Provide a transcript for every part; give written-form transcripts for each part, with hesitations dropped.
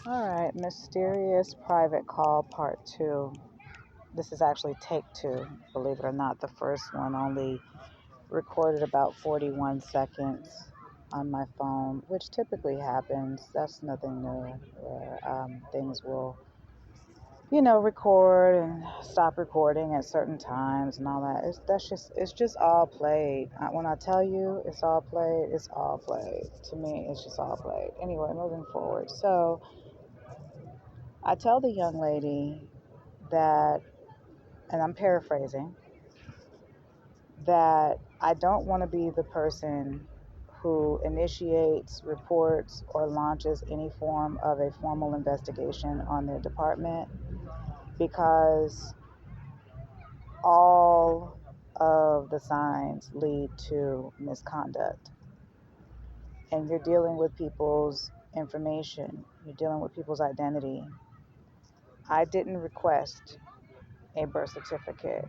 All right, mysterious private call part two. This is actually take two, believe it or not. The first one only recorded about 41 seconds on my phone, which typically happens. That's nothing new, where things will, record and stop recording at certain times and all that. It's just all played. When I tell you it's all played, it's all played. To me, it's just all played. Anyway, moving forward. So I tell the young lady that, and I'm paraphrasing, that I don't want to be the person who initiates, reports, or launches any form of a formal investigation on their department because all of the signs lead to misconduct. And you're dealing with people's information, you're dealing with people's identity. I didn't request a birth certificate.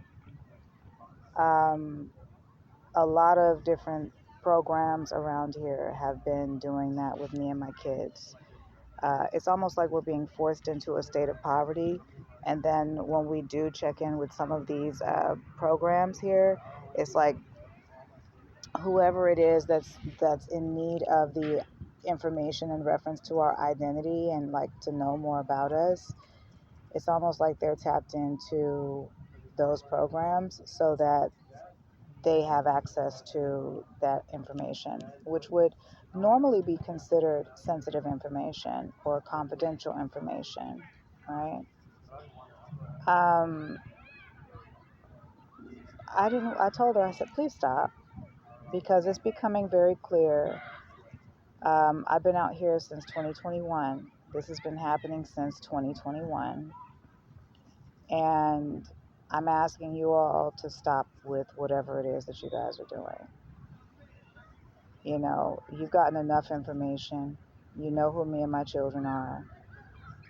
Um, a lot of different programs around here have been doing that with me and my kids. It's almost like we're being forced into a state of poverty. And then when we do check in with some of these programs here, it's like whoever it is that's in need of the information in reference to our identity and like to know more about us, it's almost like they're tapped into those programs so that they have access to that information, which would normally be considered sensitive information or confidential information, right? Um, I told her, I said, please stop because it's becoming very clear. I've been out here since 2021. This has been happening since 2021. And I'm asking you all to stop with whatever it is that you guys are doing. You've gotten enough information. You know who me and my children are.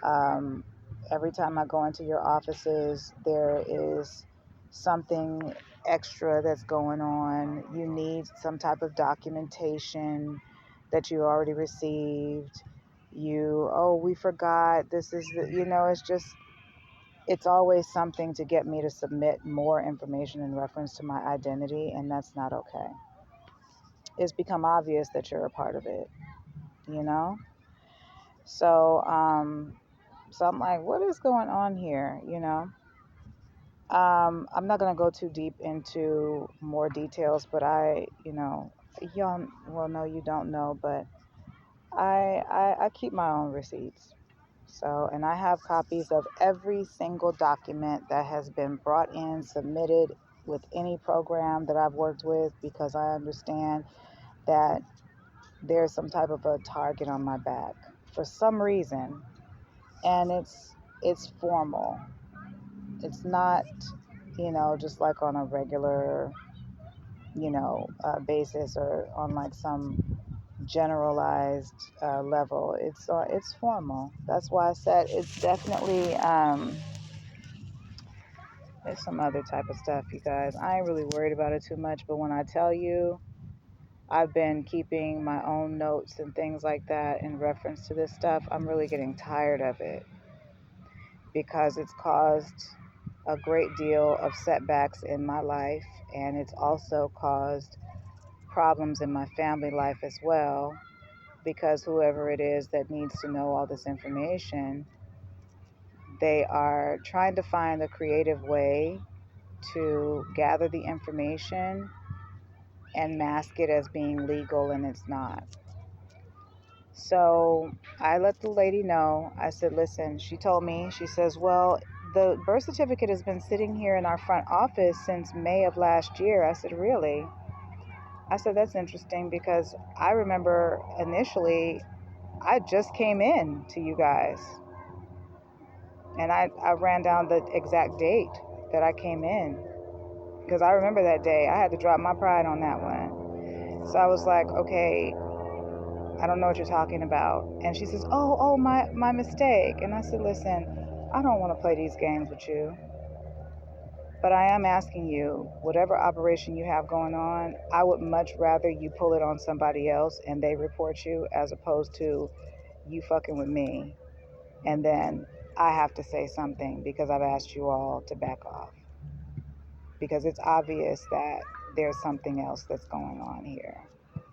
Um, every time I go into your offices, there is something extra that's going on. You need some type of documentation that you already received. We forgot. It's always something to get me to submit more information in reference to my identity, and that's not okay. It's become obvious that you're a part of it, you know? So, so I'm like, what is going on here? I'm not gonna go too deep into more details, but y'all, well, no, you don't know, but I keep my own receipts. So, and I have copies of every single document that has been brought in, submitted with any program that I've worked with, because I understand that there's some type of a target on my back for some reason, and it's formal. It's not, just like on a regular, basis or on like some generalized level. It's formal. That's why I said it's definitely there's some other type of stuff, you guys. I ain't really worried about it too much, but when I tell you I've been keeping my own notes and things like that in reference to this stuff, I'm really getting tired of it because it's caused a great deal of setbacks in my life, and it's also caused problems in my family life as well, because whoever it is that needs to know all this information, they are trying to find a creative way to gather the information and mask it as being legal, and it's not. So I let the lady know. I said, listen, she told me, she says, well, the birth certificate has been sitting here in our front office since May of last year. I said, really? I said, that's interesting because I remember initially I just came in to you guys, and I ran down the exact date that I came in because I remember that day. I had to drop my pride on that one. So I was like, okay, I don't know what you're talking about. And she says, oh, my mistake. And I said, listen, I don't want to play these games with you, but I am asking you, whatever operation you have going on, I would much rather you pull it on somebody else and they report you as opposed to you fucking with me. and then I have to say something because I've asked you all to back off. Because it's obvious that there's something else that's going on here.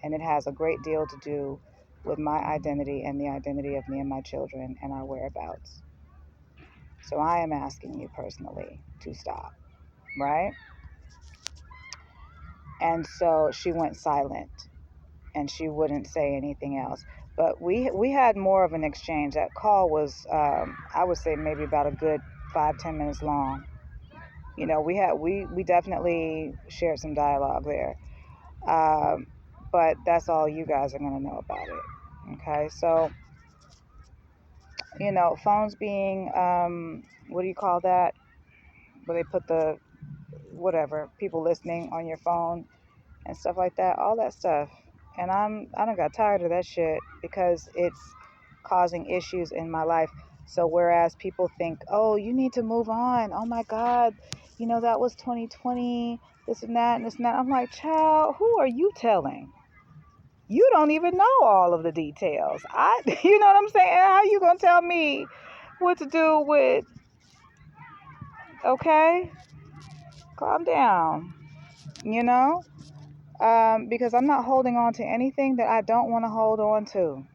And it has a great deal to do with my identity and the identity of me and my children and our whereabouts. So I am asking you personally to stop, right? And so she went silent and she wouldn't say anything else. But we had more of an exchange. That call was, I would say, maybe about a good 5-10 minutes long. You know, we definitely shared some dialogue there. Um, but that's all you guys are going to know about it. Okay, so phones being what do you call that? Where they put the whatever people listening on your phone and stuff like that, all that stuff. And I done got tired of that shit because it's causing issues in my life. So whereas people think, oh, you need to move on. Oh my God, that was 2020, this and that and this and that. I'm like, child, who are you telling? You don't even know all of the details. You know what I'm saying? How you gonna tell me what to do with? Okay, calm down. You know, because I'm not holding on to anything that I don't want to hold on to.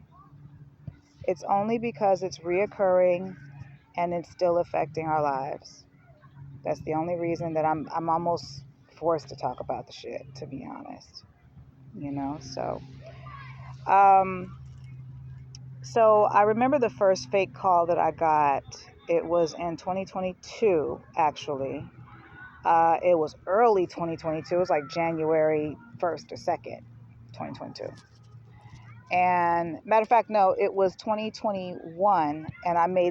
It's only because it's reoccurring and it's still affecting our lives. That's the only reason that I'm almost forced to talk about the shit. To be honest, so. Um, So I remember the first fake call that I got. It was in 2022, actually. It was early 2022. It was like January 1st or 2nd, 2022. And matter of fact, no, it was 2021, and I made